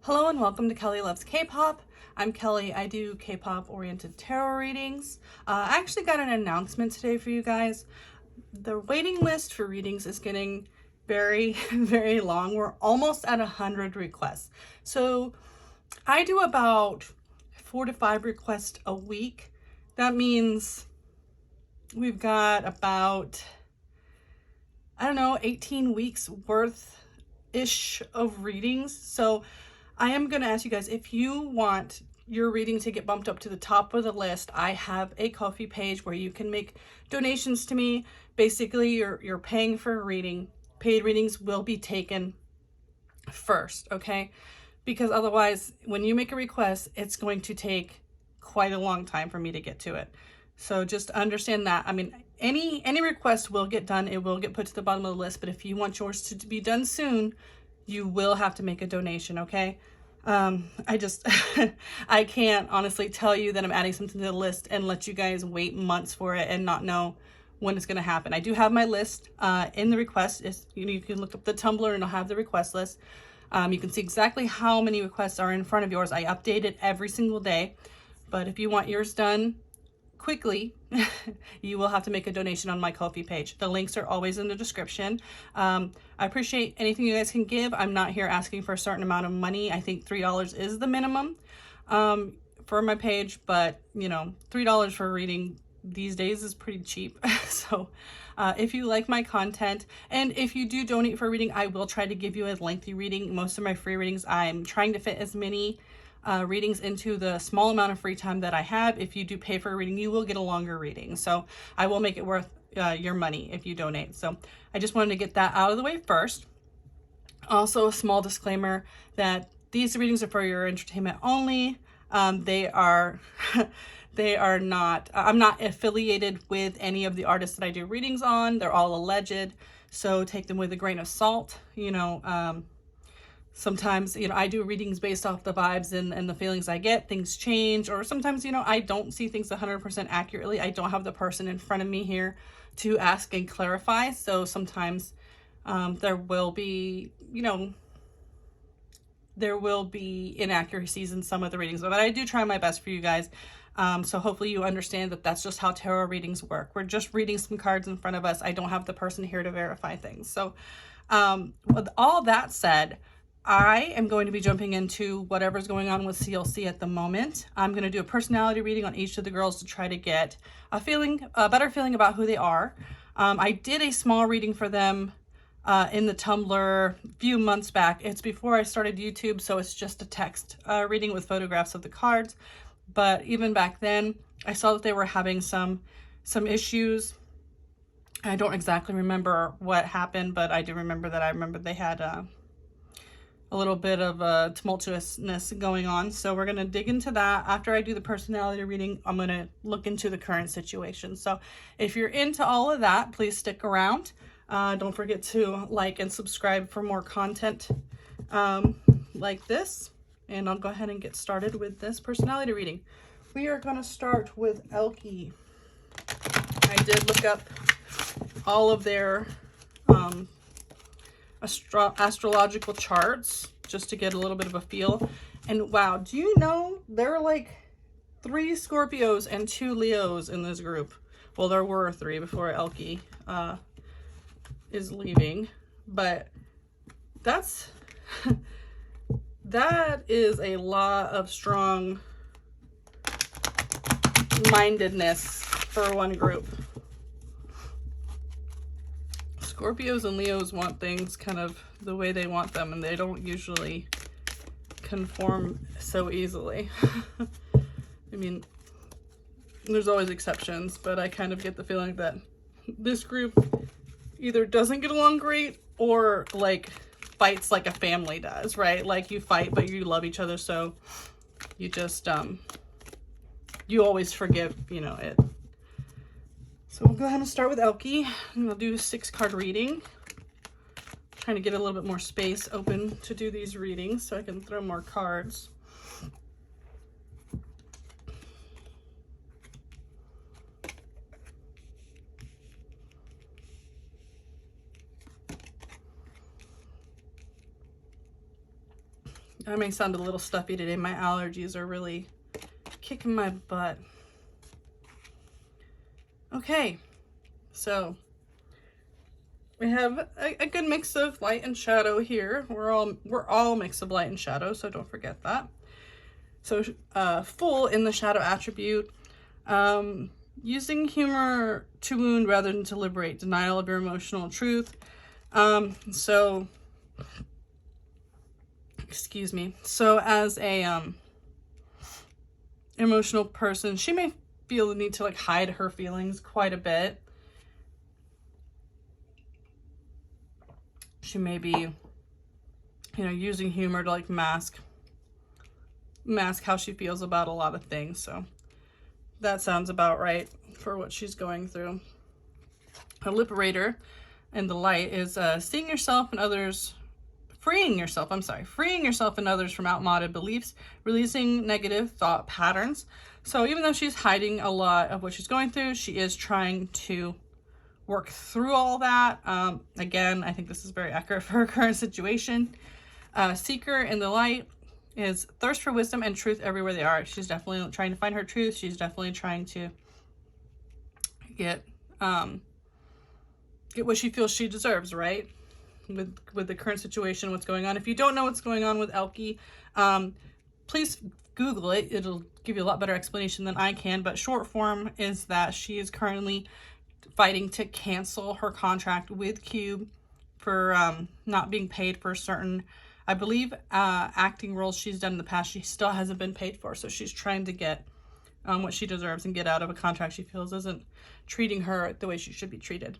Hello and welcome to Kelly Loves K-Pop. I'm Kelly. I do K-pop oriented tarot readings. I actually got an announcement today for you guys. The waiting list for readings is getting very, very long. We're almost at 100 requests. So I do about 4 to 5 requests a week. That means we've got about, 18 weeks worth-ish of readings. So I am going to ask you guys, if you want your reading to get bumped up to the top of the list, I have a Ko-fi page where you can make donations to me. Basically, you're paying for a reading. Paid readings will be taken first, okay? Because otherwise, when you make a request, it's going to take quite a long time for me to get to it. So just understand that. I mean, any request will get done. It will get put to the bottom of the list. But if you want yours to be done soon, you will have to make a donation, okay? I can't honestly tell you that I'm adding something to the list and let you guys wait months for it and not know when it's going to happen. I do have my list in the request. You can look up the Tumblr and I'll have the request list. You can see exactly how many requests are in front of yours. I update it every single day. But if you want yours done quickly, you will have to make a donation on my Ko-fi page. The links are always in the description. I appreciate anything you guys can give. I'm not here asking for a certain amount of money. I think $3 is the minimum for my page, but you know, $3 for a reading these days is pretty cheap. So if you like my content and if you do donate for a reading, I will try to give you a lengthy reading. Most of my free readings, I'm trying to fit as many readings into the small amount of free time that I have. If you do pay for a reading, you will get a longer reading. So I will make it worth your money if you donate. So I just wanted to get that out of the way first. Also, a small disclaimer that these readings are for your entertainment only. They are they are not, I'm not affiliated with any of the artists that I do readings on. They're all alleged, so take them with a grain of salt. Sometimes, I do readings based off the vibes and the feelings I get. Things change, or sometimes, I don't see things 100% accurately. I don't have the person in front of me here to ask and clarify. So sometimes there will be, there will be inaccuracies in some of the readings, but I do try my best for you guys. So hopefully you understand that that's just how tarot readings work. We're just reading some cards in front of us. I don't have the person here to verify things. So with all that said, I am going to be jumping into whatever's going on with CLC at the moment. I'm going to do a personality reading on each of the girls to try to get a better feeling about who they are. I did a small reading for them in the Tumblr a few months back. It's before I started YouTube, so it's just a text reading with photographs of the cards. But even back then, I saw that they were having some issues. I don't exactly remember what happened, but I do remember that they had a little bit of tumultuousness going on. So we're going to dig into that. After I do the personality reading, I'm going to look into the current situation. So if you're into all of that, please stick around. Don't forget to like and subscribe for more content like this. And I'll go ahead and get started with this personality reading. We are going to start with Elkie. I did look up all of their astrological charts just to get a little bit of a feel. And wow, do you know there are like 3 Scorpios and 2 Leos in this group? Well, there were 3 before Elkie is leaving, but that's that is a lot of strong mindedness for one group. Scorpios and Leos want things kind of the way they want them, and they don't usually conform so easily. I mean, there's always exceptions, but I kind of get the feeling that this group either doesn't get along great or like fights like a family does, right? Like you fight, but you love each other, so you just you always forgive, it. So we'll go ahead and start with Elkie, and we'll do a 6-card reading. Trying to get a little bit more space open to do these readings so I can throw more cards. I may sound a little stuffy today. My allergies are really kicking my butt. Okay, so we have a good mix of light and shadow here. We're all mix of light and shadow, so don't forget that. So full in the shadow attribute, using humor to wound rather than to liberate, denial of your emotional truth. So excuse me. So as a emotional person, she may feel the need to like hide her feelings quite a bit. She may be, you know, using humor to like mask how she feels about a lot of things. So that sounds about right for what she's going through. A liberator in the light is freeing yourself and others and others from outmoded beliefs, releasing negative thought patterns. So even though she's hiding a lot of what she's going through, she is trying to work through all that. Again, I think this is very accurate for her current situation. Seeker in the light is thirst for wisdom and truth everywhere they are. She's definitely trying to find her truth. She's definitely trying to get what she feels she deserves, right? With the current situation, what's going on. If you don't know what's going on with Elkie, please Google it. It'll give you a lot better explanation than I can. But short form is that she is currently fighting to cancel her contract with Cube for not being paid for certain, I believe, acting roles she's done in the past. She still hasn't been paid for, so she's trying to get what she deserves and get out of a contract she feels isn't treating her the way she should be treated.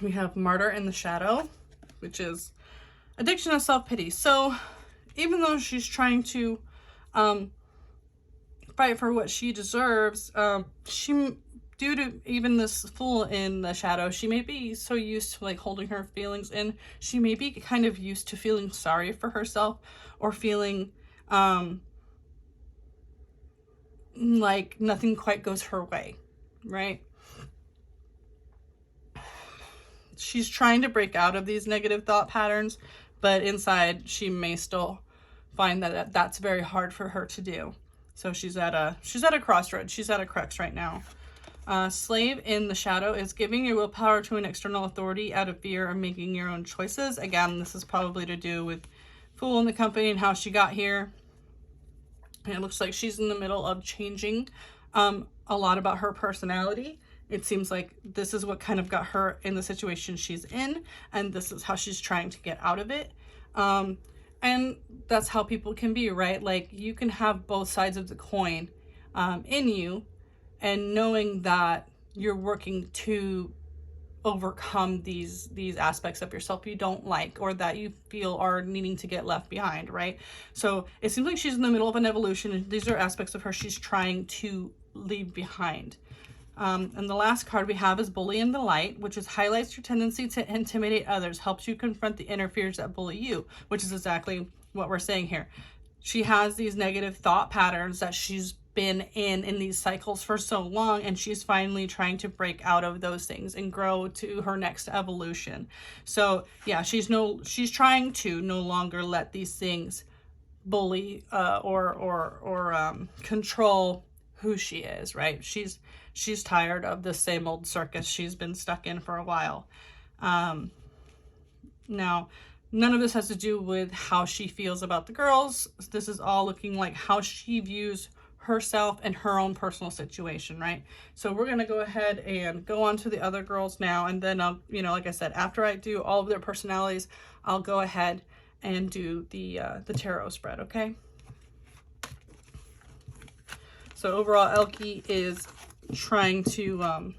We have Martyr in the Shadow, which is addiction of self-pity. So even though she's trying to fight for what she deserves, due to even this Fool in the Shadow, she may be so used to like holding her feelings in. She may be kind of used to feeling sorry for herself or feeling like nothing quite goes her way, right? She's trying to break out of these negative thought patterns, but inside she may still find that that's very hard for her to do. So she's at a crossroads. She's at a crux right now. Slave in the Shadow is giving your willpower to an external authority out of fear of making your own choices. Again, this is probably to do with Fool in the company and how she got here. And it looks like she's in the middle of changing a lot about her personality. It seems like this is what kind of got her in the situation she's in, and this is how she's trying to get out of it. And that's how people can be, right? Like, you can have both sides of the coin in you, and knowing that you're working to overcome these aspects of yourself you don't like, or that you feel are needing to get left behind, right? So it seems like she's in the middle of an evolution, and these are aspects of her she's trying to leave behind. And the last card we have is Bully in the Light, which is highlights your tendency to intimidate others, helps you confront the inner fears that bully you, which is exactly what we're saying here. She has these negative thought patterns that she's been in these cycles for so long, and she's finally trying to break out of those things and grow to her next evolution. So yeah, she's trying to no longer let these things bully or control who she is, right? She's tired of the same old circus she's been stuck in for a while. Now, none of this has to do with how she feels about the girls. This is all looking like how she views herself and her own personal situation, right? So we're going to go ahead and go on to the other girls now. And then, you know, like I said, after I do all of their personalities, I'll go ahead and do the tarot spread, okay? So overall, Elkie is trying to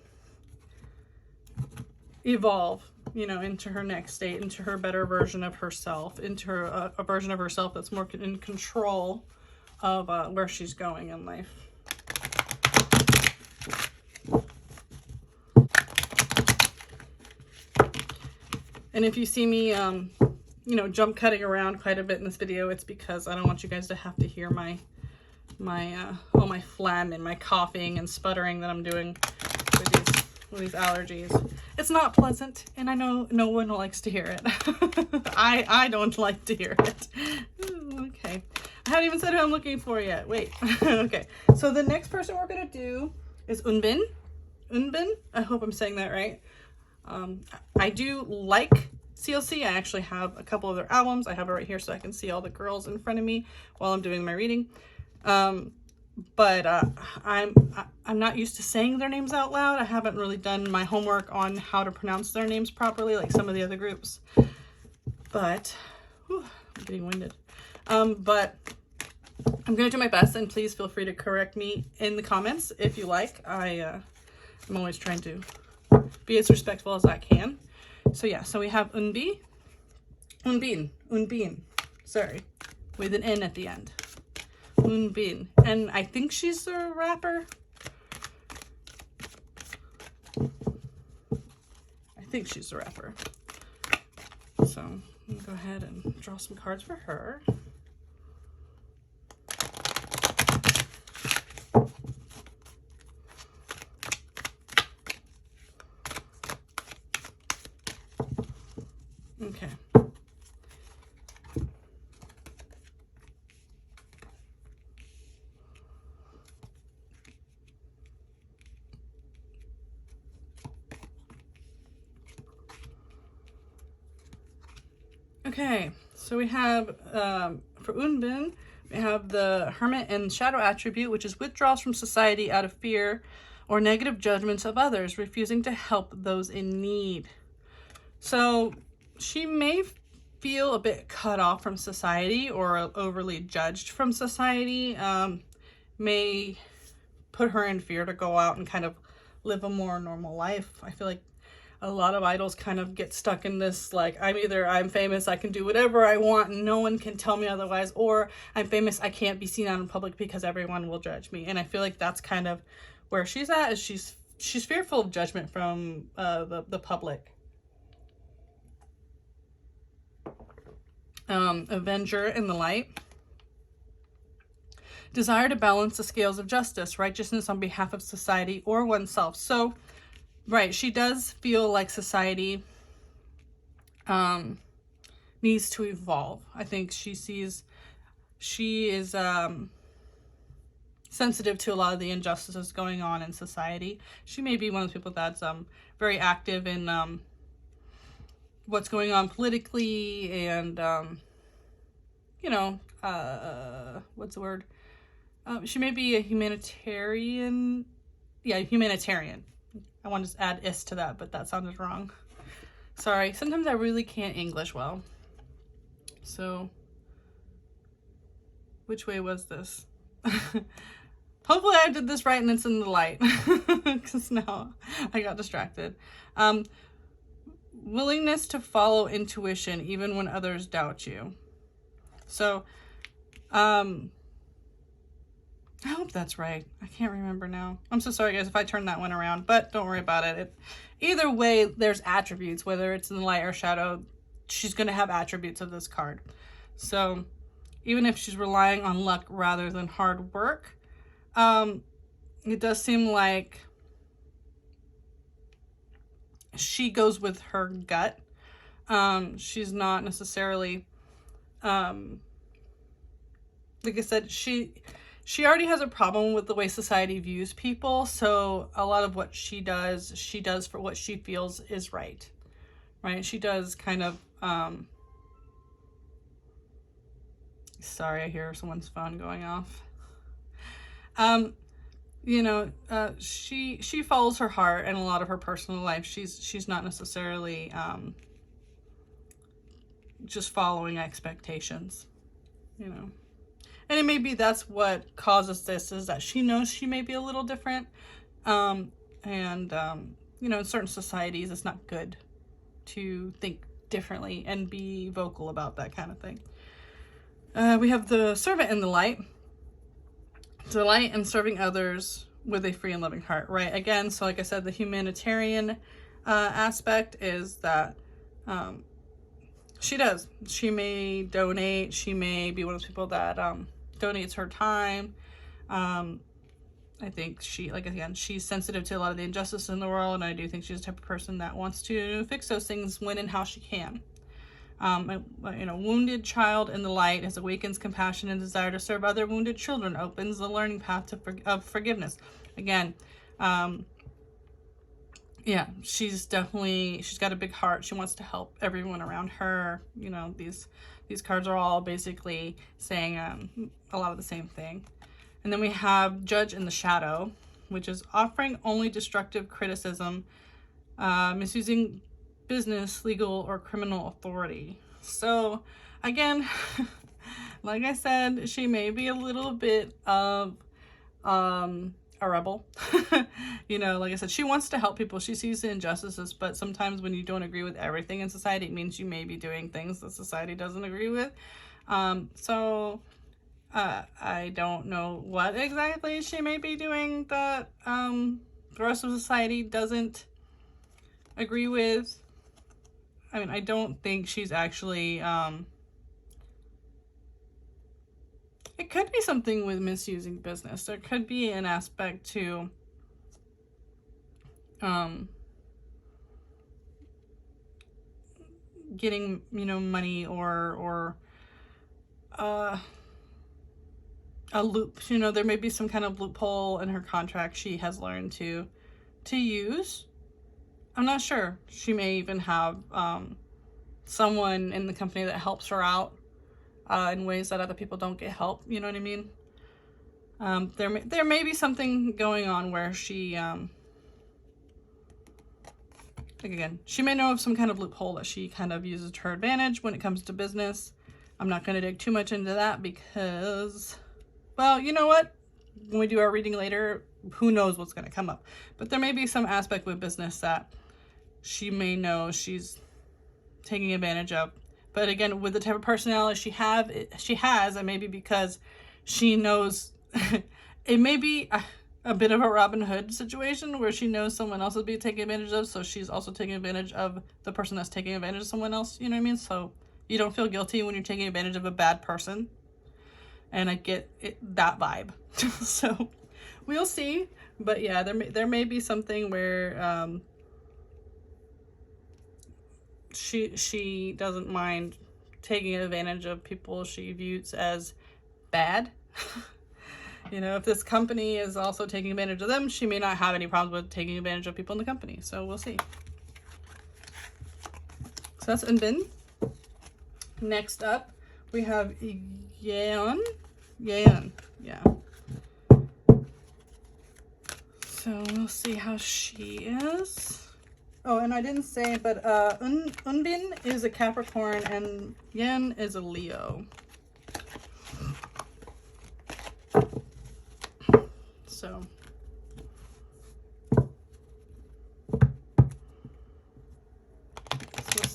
evolve, you know, into her next state, into her better version of herself, into her, a version of herself that's more in control of where she's going in life. And if you see me, you know, jump cutting around quite a bit in this video, it's because I don't want you guys to have to hear all my phlegm and my coughing and sputtering that I'm doing with these allergies. It's not pleasant, and I know no one likes to hear it. I don't like to hear it. Ooh, okay. I haven't even said who I'm looking for yet. Wait. Okay. So the next person we're going to do is Eunbin. Eunbin? I hope I'm saying that right. I do like CLC. I actually have a couple of their albums. I have it right here so I can see all the girls in front of me while I'm doing my reading. But I'm not used to saying their names out loud. I haven't really done my homework on how to pronounce their names properly like some of the other groups. But, whew, I'm getting winded. But I'm going to do my best, and please feel free to correct me in the comments if you like. I'm always trying to be as respectful as I can. So yeah, so we have Eunbin, sorry, with an N at the end. Eunbin, and I think she's a rapper. I think she's a rapper. So I'm gonna go ahead and draw some cards for her. Okay. Okay, so we have, for Eunbin, we have the Hermit and Shadow attribute, which is withdraws from society out of fear or negative judgments of others, refusing to help those in need. So she may feel a bit cut off from society or overly judged from society, may put her in fear to go out and kind of live a more normal life. I feel like a lot of idols kind of get stuck in this, like, I'm famous, I can do whatever I want and no one can tell me otherwise, or I'm famous, I can't be seen out in public because everyone will judge me. And I feel like that's kind of where she's at, is she's fearful of judgment from the public. Avenger in the light. Desire to balance the scales of justice, righteousness on behalf of society or oneself. So, right, she does feel like society needs to evolve. I think she is sensitive to a lot of the injustices going on in society. She may be one of the people that's very active in what's going on politically and, you know, what's the word? She may be a humanitarian. Yeah, humanitarian. I want to add is to that, but that sounded wrong. Sorry. Sometimes I really can't English well. So, which way was this? Hopefully I did this right and it's in the light. Because now I got distracted. Willingness to follow intuition even when others doubt you. So, I hope that's right. I can't remember now. I'm so sorry, guys, if I turn that one around, but don't worry about it. Either way, there's attributes, whether it's in the light or shadow, she's going to have attributes of this card. So even if she's relying on luck rather than hard work, it does seem like she goes with her gut. She's not necessarily, like I said, she already has a problem with the way society views people. So a lot of what she does for what she feels is right. Right? She does kind of, sorry, I hear someone's phone going off. You know, she follows her heart in a lot of her personal life. She's not necessarily, just following expectations, you know. And it may be that's what causes this, is that she knows she may be a little different. You know, in certain societies, it's not good to think differently and be vocal about that kind of thing. We have the servant in the light. Delight in serving others with a free and loving heart, right? Again, so like I said, the humanitarian aspect is that she does. She may donate. She may be one of those people that donates her time. I think she, like, again, she's sensitive to a lot of the injustice in the world, and I do think she's the type of person that wants to fix those things when and how she can. You know, wounded child in the light has awakens compassion and desire to serve other wounded children, opens the learning path of forgiveness. Again, yeah, she's got a big heart. She wants to help everyone around her. You know, these cards are all basically saying a lot of the same thing. And then we have Judge in the Shadow, which is offering only destructive criticism, misusing business, legal, or criminal authority. So, again, like I said, she may be a little bit of a rebel. You know, like I said, she wants to help people. She sees the injustices, but sometimes when you don't agree with everything in society, it means you may be doing things that society doesn't agree with. I don't know what exactly she may be doing that the rest of society doesn't agree with. I mean, I don't think she's actually, it could be something with misusing business. There could be an aspect to, getting, you know, money or a loop. You know, there may be some kind of loophole in her contract she has learned to use. I'm not sure. She may even have someone in the company that helps her out in ways that other people don't get help. You know what I mean? There may be something going on where she, again, she may know of some kind of loophole that she kind of uses to her advantage when it comes to business. I'm not going to dig too much into that because, well, you know what? When we do our reading later, who knows what's going to come up. But there may be some aspect with business that she may know she's taking advantage of. But again, with the type of personality she has, and maybe because she knows, it may be a bit of a Robin Hood situation where she knows someone else will be taken advantage of, so she's also taking advantage of the person that's taking advantage of someone else. You know what I mean? So you don't feel guilty when you're taking advantage of a bad person. And I get that vibe. So we'll see. But yeah, there may be something where she doesn't mind taking advantage of people she views as bad. You know, if this company is also taking advantage of them, she may not have any problems with taking advantage of people in the company. So we'll see. So that's Eunbin. Next up, we have Yeeun. Yeah. So we'll see how she is. Oh, and I didn't say, but Eunbin is a Capricorn and Yeeun is a Leo. So we'll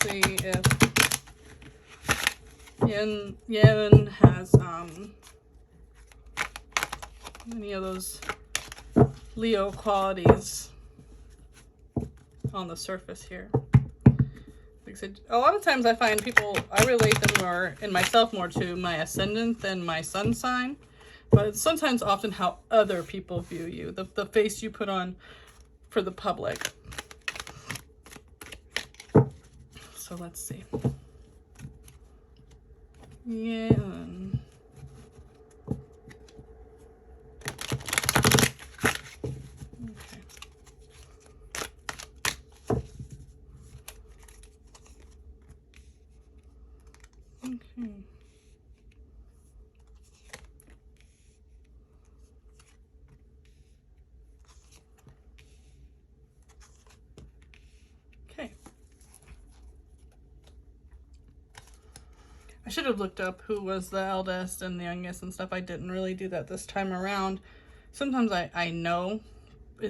see if Yeeun has any of those Leo qualities on the surface here. Like I said, a lot of times I find people, I relate them more, and myself more, to my ascendant than my sun sign. But it's sometimes often how other people view you, the face you put on for the public. So let's see. Yeeun. Okay. I should have looked up who was the eldest and the youngest and stuff. I didn't really do that this time around. Sometimes I know,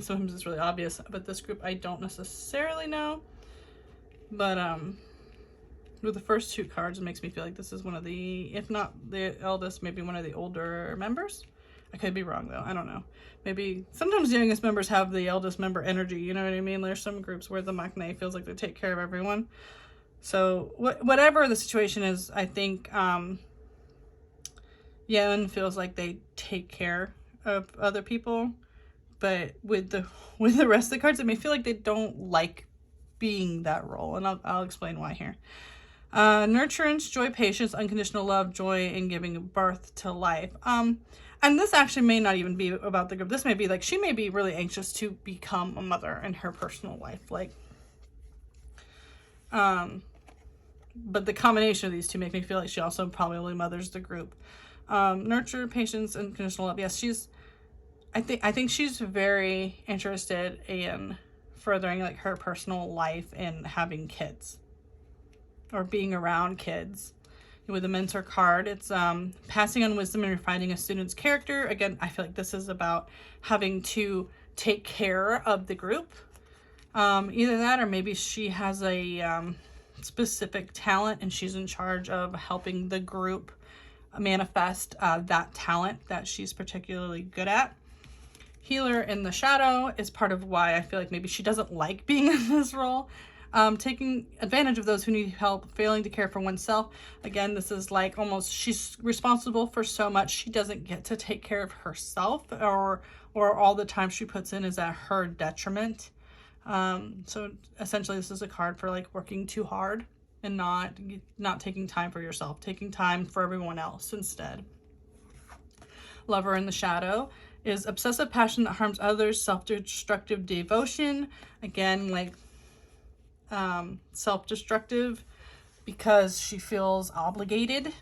sometimes it's really obvious, but this group I don't necessarily know. But with the first two cards, it makes me feel like this is one of the, if not the eldest, maybe one of the older members. I could be wrong though, I don't know. Maybe sometimes the youngest members have the eldest member energy, you know what I mean? There's some groups where the maknae feels like they take care of everyone. So whatever the situation is, I think Yeeun feels like they take care of other people. but with the rest of the cards, it may feel like they don't like being that role, and I'll explain why here. Nurturance, joy, patience, unconditional love, joy in giving birth to life. And this actually may not even be about the group. This may be like, she may be really anxious to become a mother in her personal life. Like, but the combination of these two make me feel like she also probably mothers the group. Nurture, patience, and unconditional love. Yes, I think she's very interested in furthering like her personal life and having kids or being around kids. With the mentor card, it's passing on wisdom and refining a student's character. Again, I feel like this is about having to take care of the group. Either that, or maybe she has a specific talent and she's in charge of helping the group manifest that talent that she's particularly good at. Healer in the shadow is part of why I feel like maybe she doesn't like being in this role. Taking advantage of those who need help, failing to care for oneself. Again, this is like almost she's responsible for so much she doesn't get to take care of herself, or all the time she puts in is at her detriment. So essentially this is a card for like working too hard and not taking time for yourself, taking time for everyone else instead. Lover in the shadow is obsessive passion that harms others, self-destructive devotion. Again, like self-destructive because she feels obligated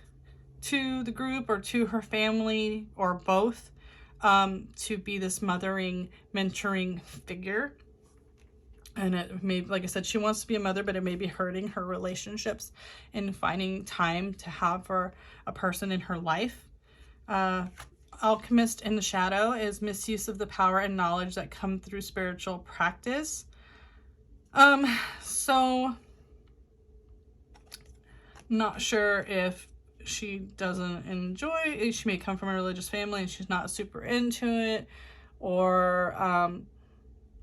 to the group or to her family or both, to be this mothering, mentoring figure. And it may, like I said, she wants to be a mother, but it may be hurting her relationships and finding time to have for a person in her life. Alchemist in the shadow is misuse of the power and knowledge that come through spiritual practice. So not sure if she doesn't enjoy it. She may come from a religious family and she's not super into it, or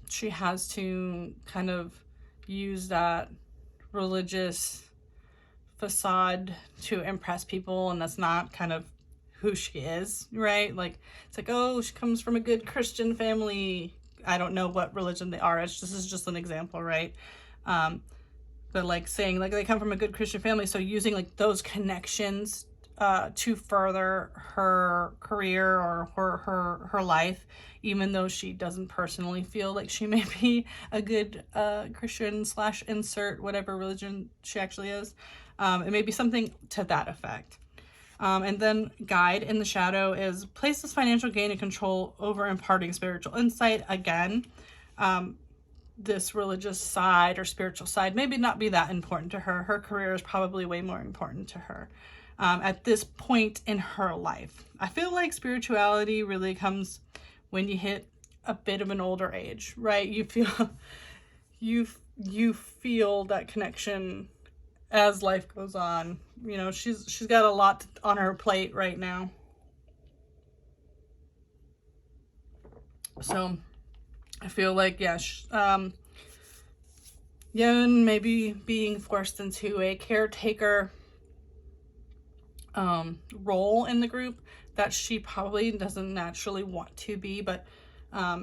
she has to kind of use that religious facade to impress people, and that's not kind of who she is, right? Like, it's like, oh, she comes from a good Christian family. I don't know what religion they are. This is just an example, right? But like saying like they come from a good Christian family, so using like those connections to further her career or her life, even though she doesn't personally feel like she may be a good Christian / insert whatever religion she actually is. It may be something to that effect. And then guide in the shadow is places financial gain and control over imparting spiritual insight. Again, this religious side or spiritual side maybe not be that important to her. Her career is probably way more important to her at this point in her life. I feel like spirituality really comes when you hit a bit of an older age, right? You feel you feel that connection as life goes on. You know, she's got a lot on her plate right now. So I feel like, yeah, Yeeun maybe being forced into a caretaker role in the group that she probably doesn't naturally want to be, but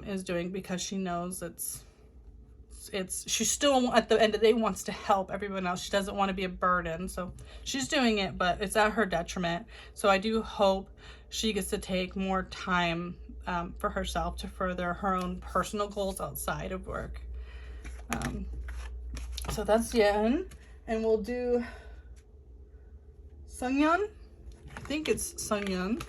is doing because she knows she still at the end of the day wants to help everyone else. She doesn't want to be a burden, so she's doing it, but it's at her detriment. So I do hope she gets to take more time for herself to further her own personal goals outside of work. So that's Yeeun, and we'll do Seungyeon. I think it's Seungyeon.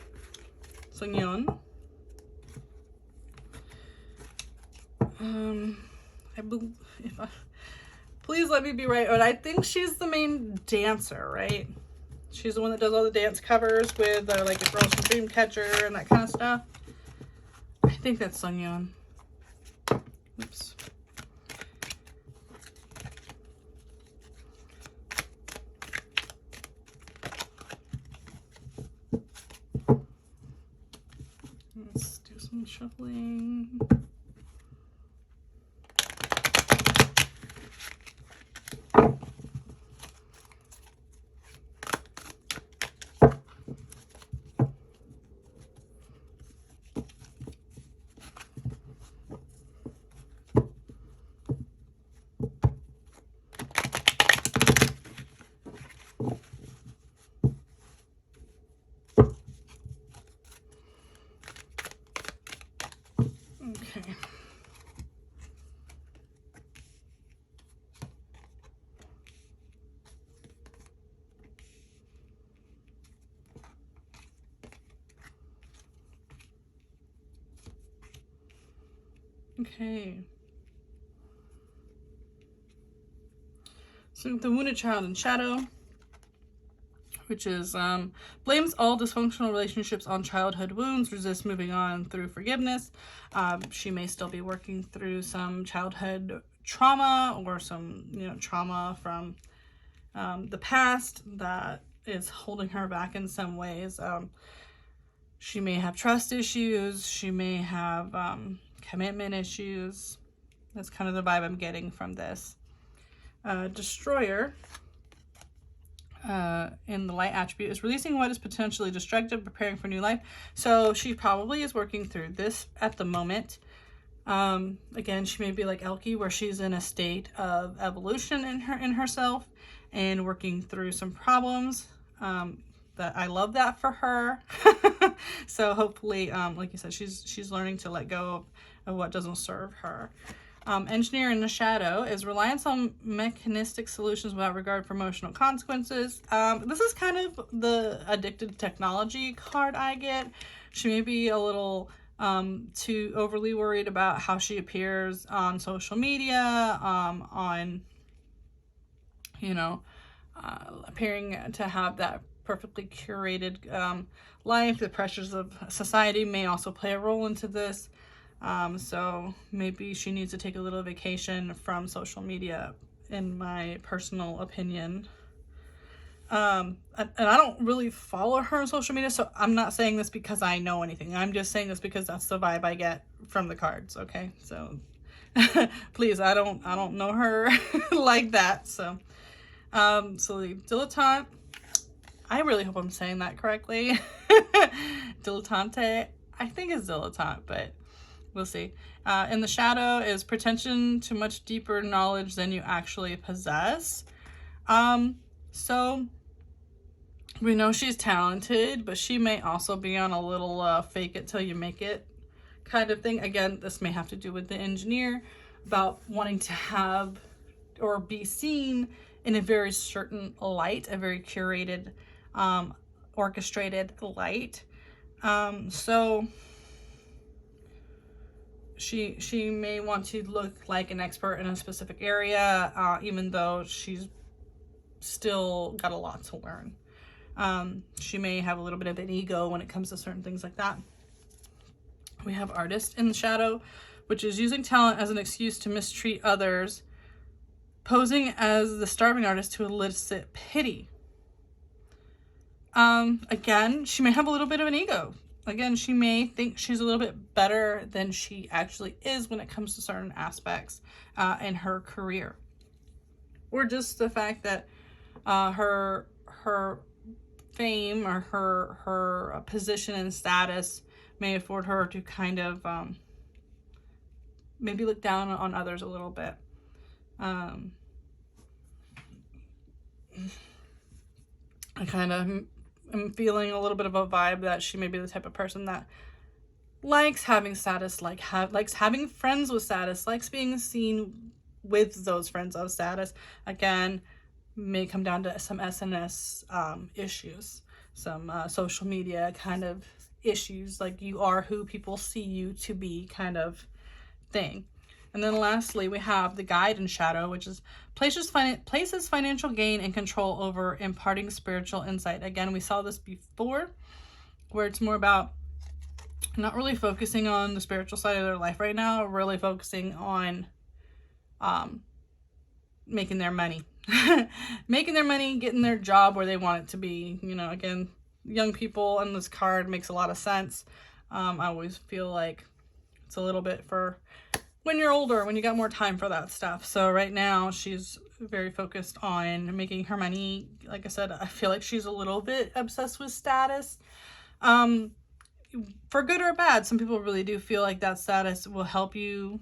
Please let me be right, but I think she's the main dancer, right? She's the one that does all the dance covers with like a Girls from Dreamcatcher and that kind of stuff. I think that's Seungyeon. Oops. Let's do some shuffling. Okay. So the wounded child in shadow, which is blames all dysfunctional relationships on childhood wounds, resists moving on through forgiveness. She may still be working through some childhood trauma or some, trauma from the past that is holding her back in some ways. She may have trust issues. She may have commitment issues. That's kind of the vibe I'm getting from this. Destroyer in the light attribute is releasing what is potentially destructive, preparing for new life. So she probably is working through this at the moment. Again, she may be like Elkie, where she's in a state of evolution in herself and working through some problems. That I love that for her. So hopefully, like you said, she's learning to let go of what doesn't serve her. Engineer in the shadow is reliance on mechanistic solutions without regard for emotional consequences. This is kind of the addicted technology card I get. She may be a little too overly worried about how she appears on social media, appearing to have that perfectly curated life. The pressures of society may also play a role into this. So maybe she needs to take a little vacation from social media, in my personal opinion. And I don't really follow her on social media, so I'm not saying this because I know anything. I'm just saying this because that's the vibe I get from the cards, okay? So please, I don't know her like that. So so the dilettante, I really hope I'm saying that correctly. Dilettante, I think it's dilettante, but we'll see. In the shadow is pretension to much deeper knowledge than you actually possess. So we know she's talented, but she may also be on a little fake it till you make it kind of thing. Again, this may have to do with the engineer, about wanting to have or be seen in a very certain light, a very curated, orchestrated light. So she may want to look like an expert in a specific area, even though she's still got a lot to learn. She may have a little bit of an ego when it comes to certain things like that. We have artist in the shadow, which is using talent as an excuse to mistreat others, posing as the starving artist to elicit pity. Again, she may have a little bit of an ego. Again, she may think she's a little bit better than she actually is when it comes to certain aspects in her career. Or just the fact that her fame or her position and status may afford her to kind of maybe look down on others a little bit. I kind of am feeling a little bit of a vibe that she may be the type of person that likes having status, likes having friends with status, likes being seen with those friends of status. Again, may come down to some SNS issues, some social media kind of issues, like you are who people see you to be kind of thing. And then lastly, we have the guide in shadow, which is places financial gain and control over imparting spiritual insight. Again, we saw this before, where it's more about not really focusing on the spiritual side of their life right now, really focusing on making their money. Making their money, getting their job where they want it to be. Again, young people and this card makes a lot of sense. I always feel like it's a little bit for when you're older, when you got more time for that stuff. So right now she's very focused on making her money. Like I said, I feel like she's a little bit obsessed with status. For good or bad, some people really do feel like that status will help you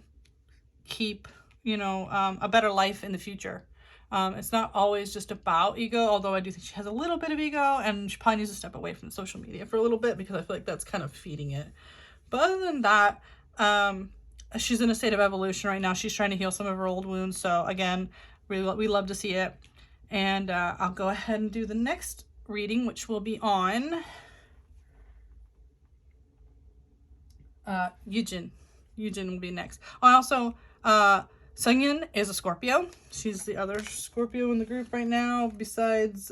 keep, a better life in the future. It's not always just about ego, although I do think she has a little bit of ego, and she probably needs to step away from social media for a little bit because I feel like that's kind of feeding it. But other than that, she's in a state of evolution right now. She's trying to heal some of her old wounds. So again, we love to see it. And I'll go ahead and do the next reading, which will be on Yujin. Yujin will be next. Oh, also, Seungyeon is a Scorpio. She's the other Scorpio in the group right now, besides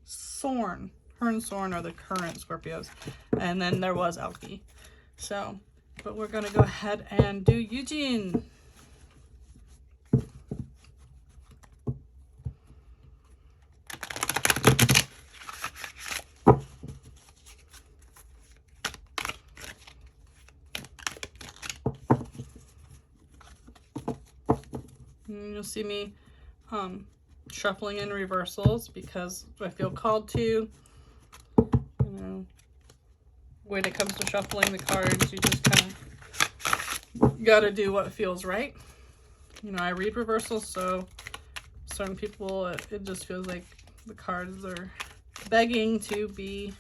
Sorn. Her and Sorn are the current Scorpios. And then there was Elkie. So, but we're going to go ahead and do Yujin. And you'll see me shuffling in reversals because I feel called to. You know, when it comes to shuffling the cards, you just kind of gotta do what feels right. You know, I read reversals, so certain people, it just feels like the cards are begging to be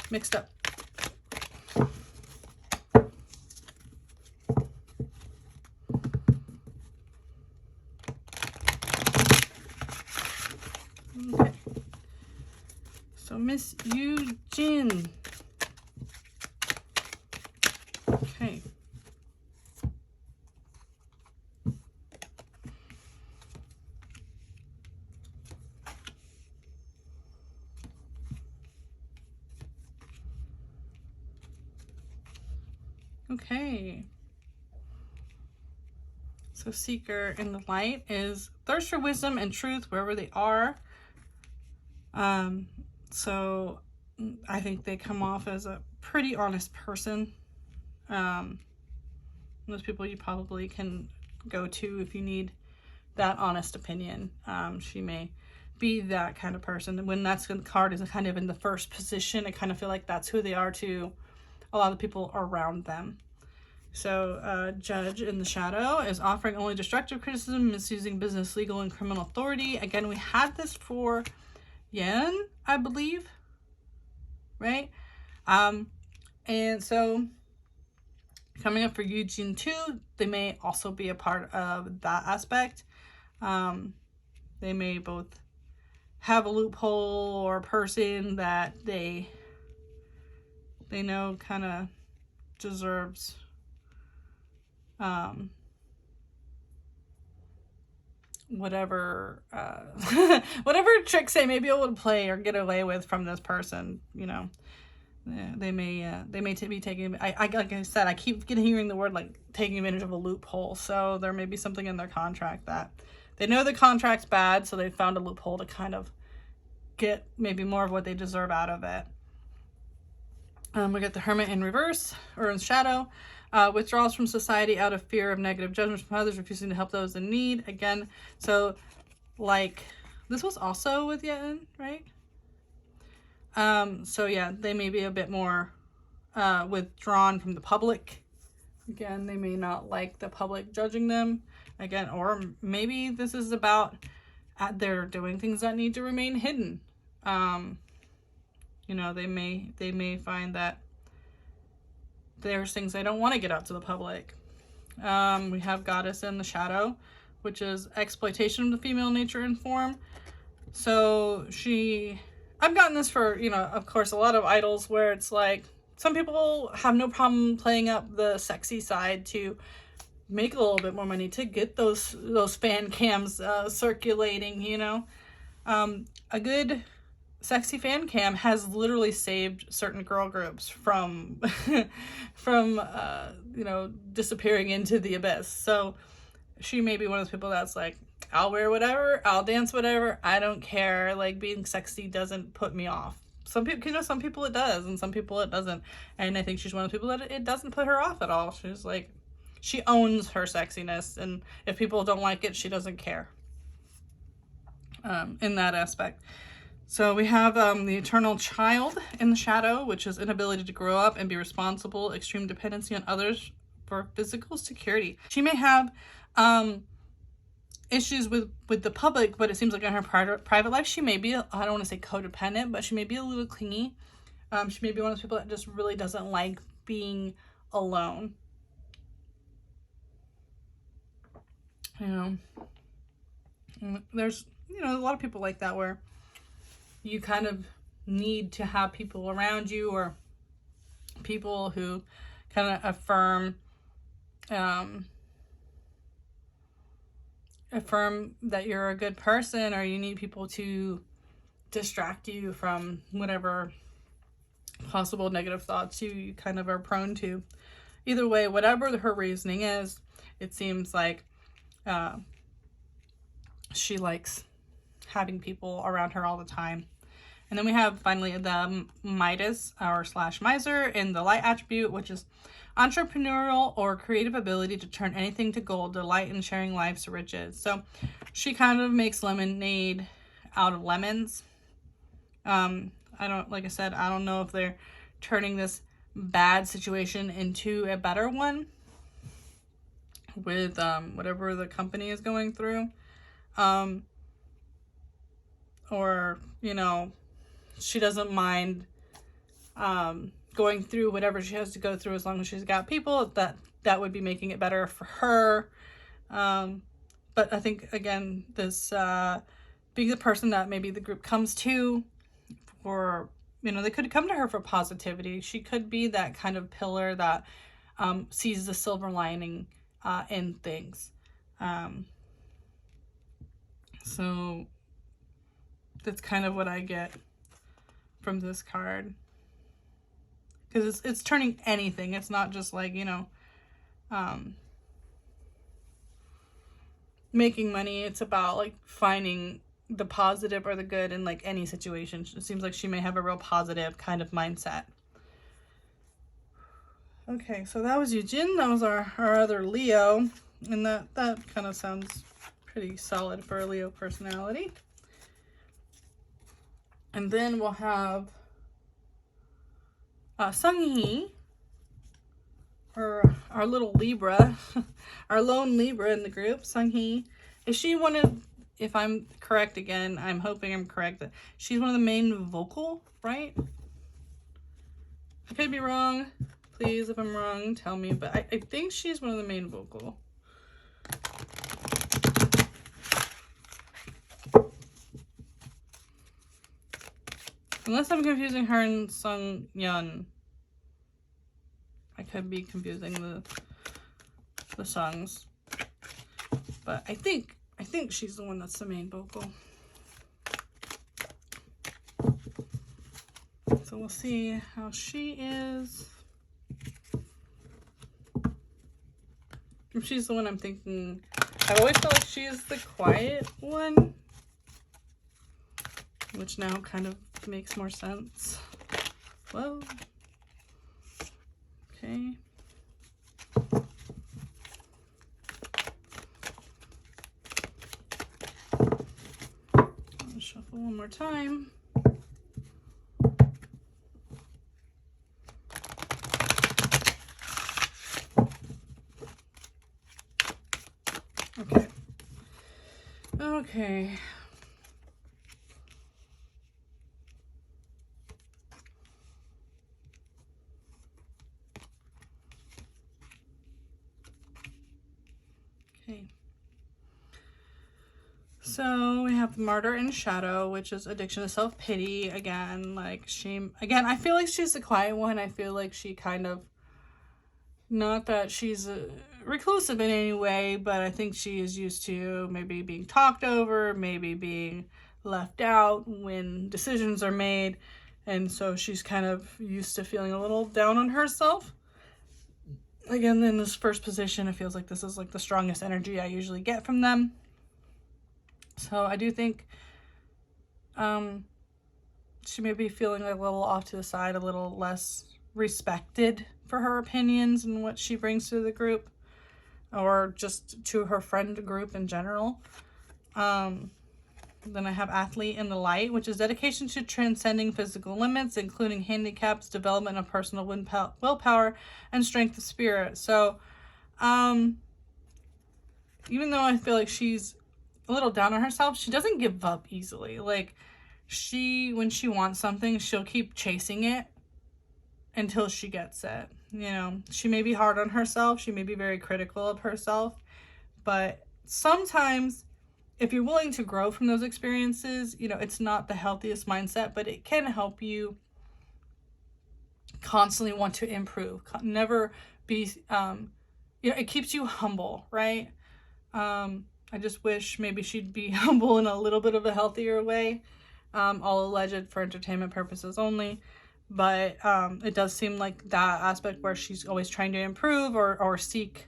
mixed up. Okay, so Miss Yujin. Okay. Okay. So Seeker in the light is thirst for wisdom and truth wherever they are. So I think they come off as a pretty honest person. Those people you probably can go to if you need that honest opinion. She may be that kind of person. When that's the card is kind of in the first position, I kind of feel like that's who they are to a lot of people around them. So Judge in the shadow is offering only destructive criticism, misusing business, legal, and criminal authority. Again, we had this for Yeeun, I believe, right? And so coming up for Yujin too, they may also be a part of that aspect. They may both have a loophole or a person that they know kind of deserves whatever whatever tricks they may be able to play or get away with from this person. You know, they may be taking, like I said, I keep hearing the word like taking advantage of a loophole. So there may be something in their contract that they know the contract's bad, so they found a loophole to kind of get maybe more of what they deserve out of it. We get the Hermit in reverse, or in shadow. Withdrawals from society out of fear of negative judgments from others, refusing to help those in need. Again, so like this was also with Yeeun, right? So yeah, they may be a bit more withdrawn from the public. Again, they may not like the public judging them. Again, or maybe this is about they're doing things that need to remain hidden. You know, they may find that there's things they don't want to get out to the public. We have Goddess in the shadow, which is exploitation of the female nature and form. So I've gotten this for, you know, of course, a lot of idols where it's like, some people have no problem playing up the sexy side to make a little bit more money, to get those fan cams circulating, you know. A good sexy fan cam has literally saved certain girl groups from you know, disappearing into the abyss. So she may be one of those people that's like, I'll wear whatever, I'll dance whatever, I don't care, like being sexy doesn't put me off. Some people, you know, some people it does and some people it doesn't, and I think she's one of the people that it doesn't put her off at all. She's like, she owns her sexiness, and if people don't like it, she doesn't care in that aspect. So we have the Eternal Child in the shadow, which is inability to grow up and be responsible, extreme dependency on others for physical security. She may have issues with the public, but it seems like in her private life, she may be, I don't want to say codependent, but she may be a little clingy. She may be one of those people that just really doesn't like being alone. You know, there's, you know, a lot of people like that where you kind of need to have people around you, or people who kind of affirm that you're a good person, or you need people to distract you from whatever possible negative thoughts you kind of are prone to. Either way, whatever her reasoning is, it seems like she likes having people around her all the time. And then we have finally the Midas or / miser in the light attribute, which is entrepreneurial or creative ability to turn anything to gold, delight in sharing life's riches. So she kind of makes lemonade out of lemons. Like I said, I don't know if they're turning this bad situation into a better one with whatever the company is going through. Or, you know, she doesn't mind going through whatever she has to go through as long as she's got people that would be making it better for her. But I think, again, this being the person that maybe the group comes to, or, you know, they could come to her for positivity. She could be that kind of pillar that sees the silver lining in things. So that's kind of what I get from this card. Because it's turning anything. It's not just like, you know, making money. It's about like finding the positive or the good in like any situation. It seems like she may have a real positive kind of mindset. Okay, so that was Yujin. That was our other Leo. And that kind of sounds pretty solid for a Leo personality. And then we'll have Seunghee, or our little Libra, our lone Libra in the group. Seunghee, is she one of, if I'm correct again, I'm hoping I'm correct, that she's one of the main vocal, right? I could be wrong. Please, if I'm wrong, tell me. But I think she's one of the main vocal. Unless I'm confusing her and Seungyeon. I could be confusing the songs. But I think she's the one that's the main vocal. So we'll see how she is. If she's the one I'm thinking, I've always felt like she's the quiet one, which now kind of makes more sense. Whoa. Okay. I'll shuffle one more time. Okay. Okay. Okay. So we have the Martyr in Shadow, which is addiction to self-pity. Again, like shame. Again, I feel like she's the quiet one. I feel like she kind of, not that she's reclusive in any way, but I think she is used to maybe being talked over, maybe being left out when decisions are made. And so she's kind of used to feeling a little down on herself. Again, in this first position, it feels like this is like the strongest energy I usually get from them. So I do think she may be feeling a little off to the side, a little less respected for her opinions and what she brings to the group, or just to her friend group in general. Then I have Athlete in the Light, which is dedication to transcending physical limits, including handicaps, development of personal willpower, and strength of spirit. So, even though I feel like she's a little down on herself, she doesn't give up easily. Like, when she wants something, she'll keep chasing it until she gets it. You know, she may be hard on herself. She may be very critical of herself. But sometimes, if you're willing to grow from those experiences, you know, it's not the healthiest mindset, but it can help you constantly want to improve, never be, it keeps you humble, right? I just wish maybe she'd be humble in a little bit of a healthier way. All alleged for entertainment purposes only. But it does seem like that aspect where she's always trying to improve or seek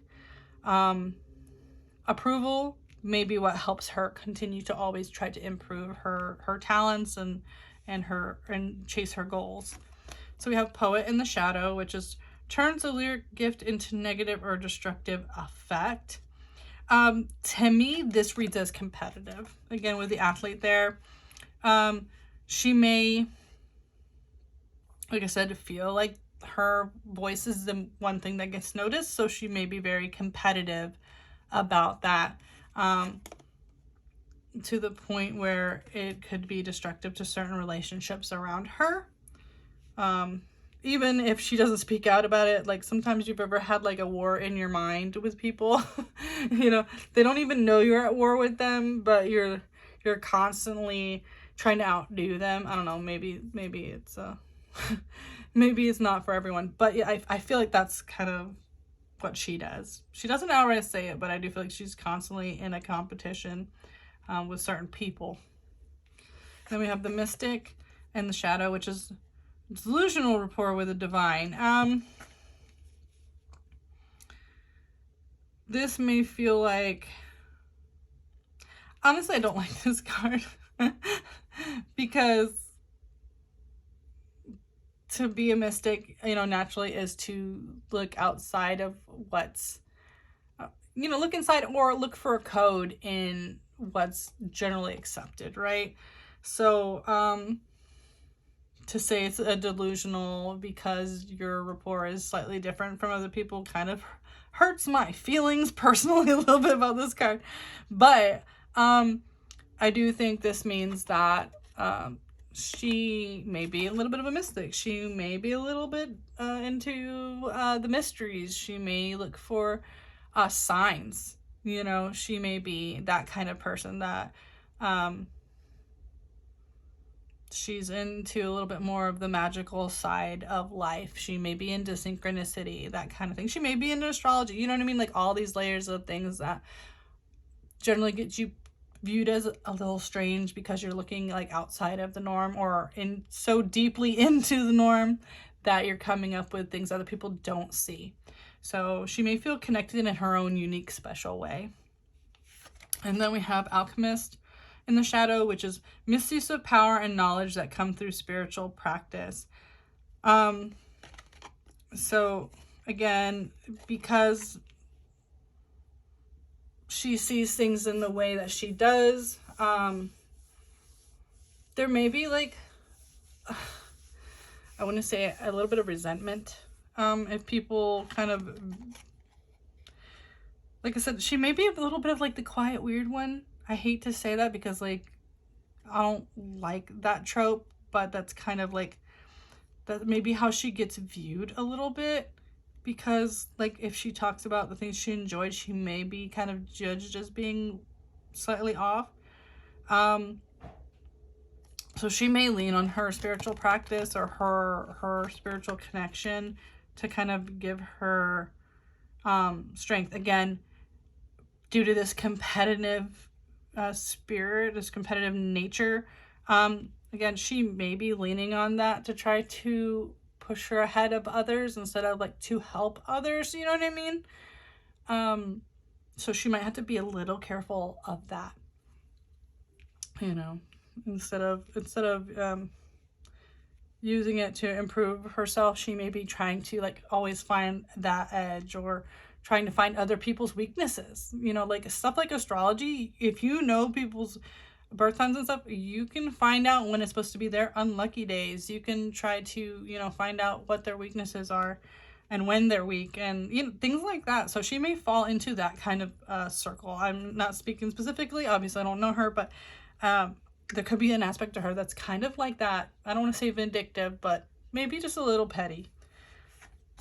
approval, maybe what helps her continue to always try to improve her talents and chase her goals. So we have Poet in the Shadow, which is turns a lyric gift into negative or destructive effect. To me, this reads as competitive. Again, with the athlete there. She may, like I said, feel like her voice is the one thing that gets noticed, so she may be very competitive about that, to the point where it could be destructive to certain relationships around her. Even if she doesn't speak out about it, like sometimes you've ever had like a war in your mind with people, you know, they don't even know you're at war with them, but you're constantly trying to outdo them. I don't know, maybe it's maybe it's not for everyone, but yeah, I feel like that's kind of what she does. She doesn't outright say it, but I do feel like she's constantly in a competition with certain people. Then we have the Mystic and the Shadow, which is delusional rapport with the divine. This may feel like, honestly, I don't like this card because to be a mystic, you know, naturally is to look outside of what's, you know, look inside or look for a code in what's generally accepted, right? So, to say it's a delusional because your rapport is slightly different from other people kind of hurts my feelings personally a little bit about this card. But I do think this means that she may be a little bit of a mystic. She may be a little bit into the mysteries. She may look for signs. You know, she may be that kind of person that she's into a little bit more of the magical side of life. She may be into synchronicity, that kind of thing. She may be into astrology. You know what I mean? Like all these layers of things that generally get you viewed as a little strange because you're looking like outside of the norm or in so deeply into the norm that you're coming up with things other people don't see. So she may feel connected in her own unique, special way. And then we have Alchemist in the Shadow, which is misuse of power and knowledge that come through spiritual practice. So again, because she sees things in the way that she does, there may be like, I want to say a little bit of resentment. If people kind of, like I said, she may be a little bit of like the quiet weird one. I hate to say that because like I don't like that trope, but that's kind of like that maybe how she gets viewed a little bit, because like if she talks about the things she enjoyed, she may be kind of judged as being slightly off. So she may lean on her spiritual practice or her spiritual connection to kind of give her strength, again, due to this competitive spirit, this competitive nature. Again, she may be leaning on that to try to push her ahead of others instead of like to help others, you know what I mean? So she might have to be a little careful of that, you know, instead of using it to improve herself, she may be trying to like always find that edge or trying to find other people's weaknesses, you know, like stuff like astrology. If you know people's birth times and stuff, you can find out when it's supposed to be their unlucky days. You can try to, you know, find out what their weaknesses are and when they're weak and, you know, things like that. So she may fall into that kind of circle. I'm not speaking specifically, obviously I don't know her, but there could be an aspect to her that's kind of like that. I don't want to say vindictive, but maybe just a little petty.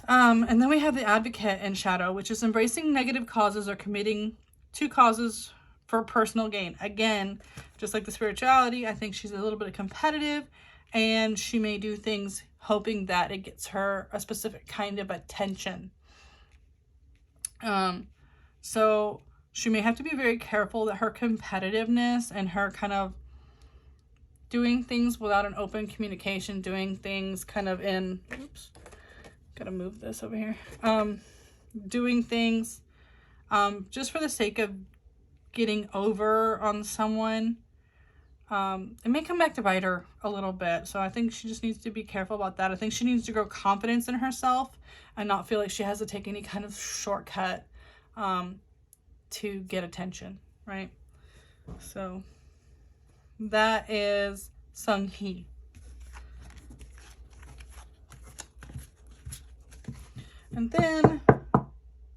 And then we have the Advocate in Shadow, which is embracing negative causes or committing to causes for personal gain. Again, just like the spirituality, I think she's a little bit competitive and she may do things hoping that it gets her a specific kind of attention. So she may have to be very careful that her competitiveness and her kind of doing things without an open communication, doing things kind of in, oops, gotta move this over here, doing things just for the sake of getting over on someone, it may come back to bite her a little bit. So I think she just needs to be careful about that. I think she needs to grow confidence in herself and not feel like she has to take any kind of shortcut to get attention, right? So that is Seunghee. And then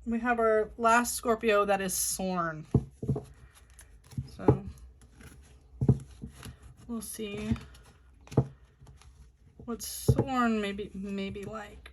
we have our last Scorpio, that is Sorn. So we'll see what Sorn maybe like.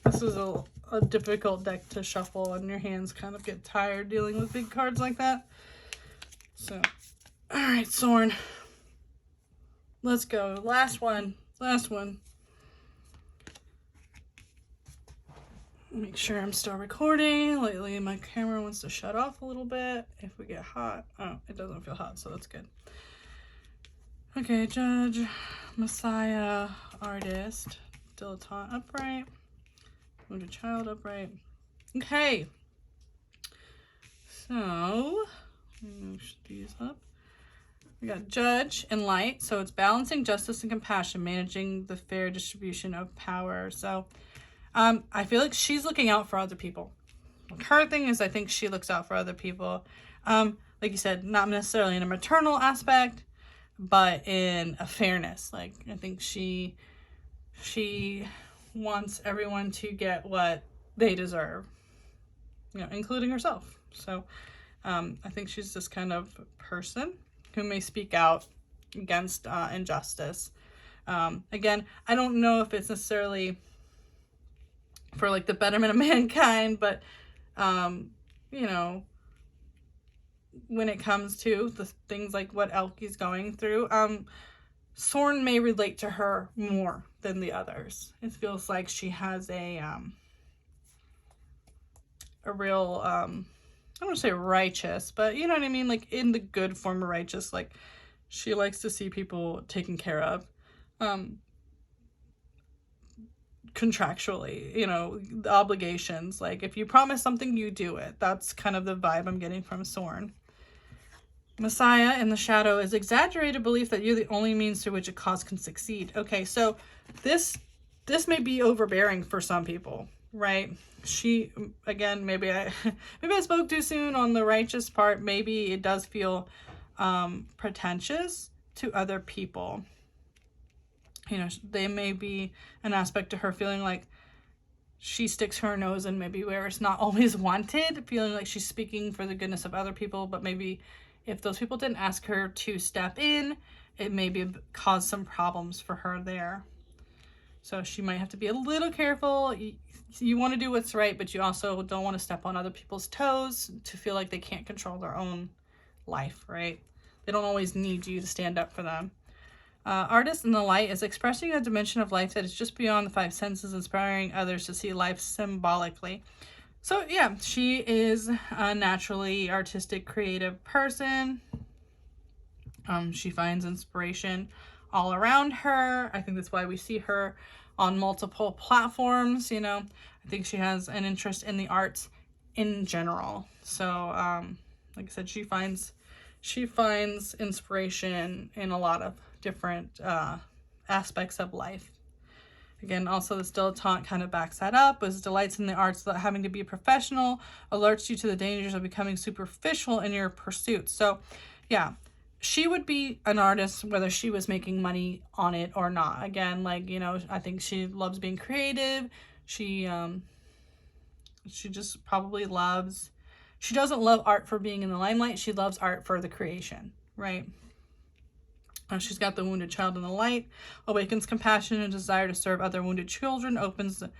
This is a difficult deck to shuffle, and your hands kind of get tired dealing with big cards like that. So, all right, Sorn. Let's go. Last one. Make sure I'm still recording. Lately, my camera wants to shut off a little bit if we get hot. Oh, it doesn't feel hot, so that's good. Okay, Judge, Messiah, Artist, Dilettante upright, Wounded Child upright. Okay, so move these up. We got Judge and Light, so it's balancing justice and compassion, managing the fair distribution of power. So I feel like she's looking out for other people. Her thing is, I think she looks out for other people. Like you said, not necessarily in a maternal aspect, but in a fairness. Like, I think she wants everyone to get what they deserve, you know, including herself. So I think she's this kind of person who may speak out against injustice. Again, I don't know if it's necessarily for like the betterment of mankind, but you know, when it comes to the things like what Elkie's going through, Sorn may relate to her more than the others. It feels like she has a real, I don't want to say righteous, but you know what I mean? Like in the good form of righteous, like she likes to see people taken care of. Contractually, you know, the obligations, like if you promise something, you do it. That's kind of the vibe I'm getting from Sorn. Messiah in the shadow is exaggerated belief that you're the only means through which a cause can succeed. Okay, so this may be overbearing for some people, right? She, again, maybe I spoke too soon on the righteous part. Maybe it does feel pretentious to other people. You know, they may be an aspect to her feeling like she sticks her nose in maybe where it's not always wanted, feeling like she's speaking for the goodness of other people, but maybe if those people didn't ask her to step in, it maybe caused some problems for her there. So she might have to be a little careful. You want to do what's right, but you also don't want to step on other people's toes to feel like they can't control their own life, right? They don't always need you to stand up for them. Artist in the light is expressing a dimension of life that is just beyond the five senses, inspiring others to see life symbolically. So yeah, she is a naturally artistic, creative person. She finds inspiration all around her. I think that's why we see her on multiple platforms, you know. I think she has an interest in the arts in general. So like I said, she finds inspiration in a lot of different aspects of life. Again, also this dilettante kind of backs that up, as delights in the arts without having to be a professional, alerts you to the dangers of becoming superficial in your pursuits. So yeah, she would be an artist whether she was making money on it or not. Again, like, you know, I think she loves being creative. She just probably loves, she doesn't love art for being in the limelight. She loves art for the creation, right? She's got the wounded child in the light, awakens compassion and desire to serve other wounded children, opens the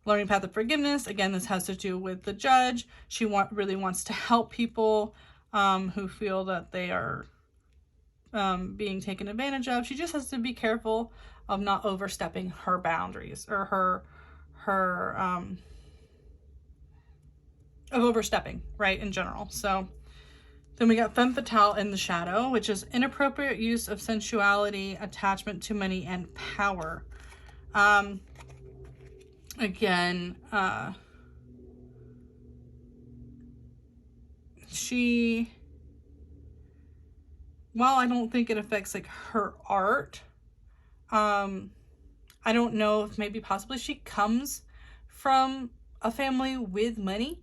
learning path of forgiveness. Again, this has to do with the judge. She really wants to help people who feel that they are being taken advantage of. She just has to be careful of not overstepping her boundaries, or her of overstepping, right, in general. So then we got femme fatale in the shadow, which is inappropriate use of sensuality, attachment to money, and power. Again, while I don't think it affects like her art, I don't know if maybe possibly she comes from a family with money.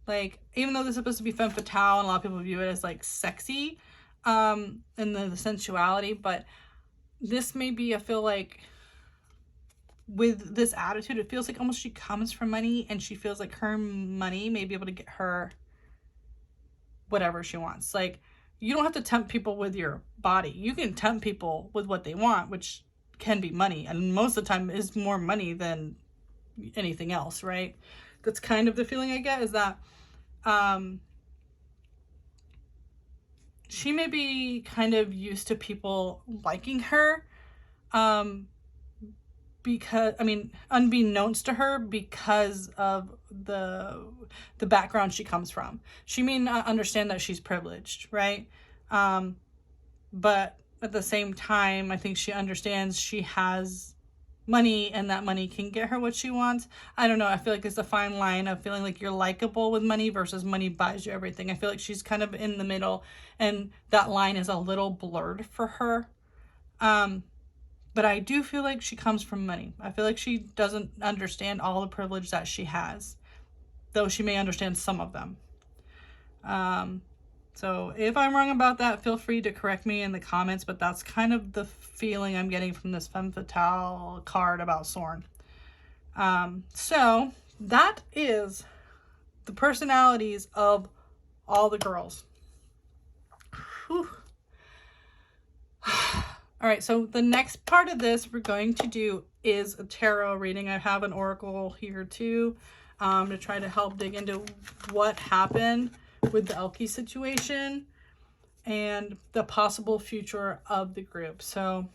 Like, even though this is supposed to be femme fatale and a lot of people view it as like sexy, and the sensuality, but this may be, I feel like with this attitude, it feels like almost she comes from money, and she feels like her money may be able to get her whatever she wants. Like, you don't have to tempt people with your body. You can tempt people with what they want, which can be money, and most of the time is more money than anything else, right? That's kind of the feeling I get, is that she may be kind of used to people liking her, because, I mean, unbeknownst to her, because of the background she comes from. She may not understand that she's privileged, right? But at the same time, I think she understands she has money, and that money can get her what she wants. I don't know. I feel like it's a fine line of feeling like you're likable with money versus money buys you everything. I feel like she's kind of in the middle, and that line is a little blurred for her. But I do feel like she comes from money. I feel like she doesn't understand all the privilege that she has, though she may understand some of them. So if I'm wrong about that, feel free to correct me in the comments, but that's kind of the feeling I'm getting from this femme fatale card about Sorn. So that is the personalities of all the girls. Whew. All right, so the next part of this we're going to do is a tarot reading. I have an oracle here too, to try to help dig into what happened with the Elkie situation and the possible future of the group. So